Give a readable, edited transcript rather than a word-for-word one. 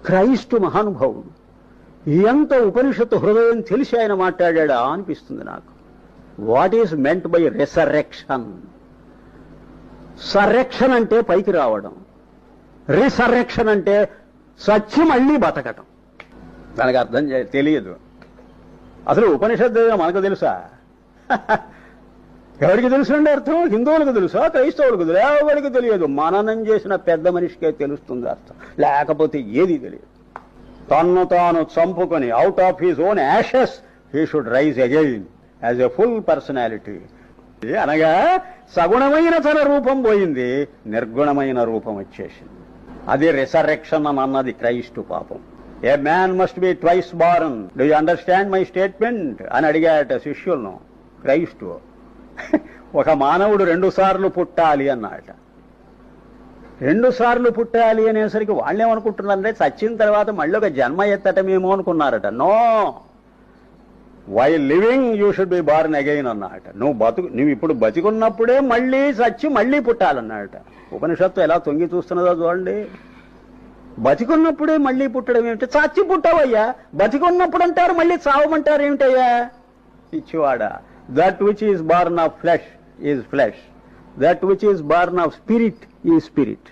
క్రైస్తు మహానుభావుడు ఎంత ఉపనిషత్తు హృదయం తెలిసి ఆయన మాట్లాడా అనిపిస్తుంది నాకు. What is meant by resurrection? Resurrection అంటే పైకి రావడం, రిసరెక్షన్ అంటే సచ్చి మళ్ళీ బతకటం. దానికి అర్థం తెలియదు. అసలు ఉపనిషత్తు మనకు తెలుసా? ఎవరికి తెలుసుండే అర్థం? హిందువులకు తెలుసా? క్రైస్తవులకు తెలుసు? ఎవరికి తెలియదు. మననం చేసిన పెద్ద మనిషికే తెలుస్తుంది అర్థం, లేకపోతే ఏది తెలియదు. తన్ను తాను చంపుకొని out of his own ashes he should rise again as a full personality. అనగా సగుణమైన తన రూపం పోయింది, నిర్గుణమైన రూపం వచ్చేసింది. అది రిసరెక్షన్ అని అన్నది క్రైస్తు పాపం. ఏ man must be twice born, do you understand my statement అని అడిగాట శిష్యులను క్రైస్తు. ఒక మానవుడు 2 సార్లు పుట్టాలి అన్నమాట. 2 సార్లు పుట్టాలి అనేసరికి వాళ్ళేమనుకుంటున్నారంటే చచ్చిన తర్వాత మళ్ళీ ఒక జన్మ ఎత్తటమేమో అనుకున్నారట. No, while living you should be born again అన్నమాట. నువ్వు ఇప్పుడు బతికున్నప్పుడే మళ్ళీ చచ్చి మళ్ళీ పుట్టాలన్నమాట. ఉపనిషత్తు ఎలా తొంగి చూస్తున్నదో చూడండి. బతికున్నప్పుడే మళ్ళీ పుట్టడం ఏమిటి? చచ్చి పుట్టావయ్యా. బతికున్నప్పుడు అంటారు, మళ్ళీ చావమంటారు ఏమిటయ్యా? ఇచ్చివాడా. That which is born of flesh is flesh, that which is born of spirit is spirit.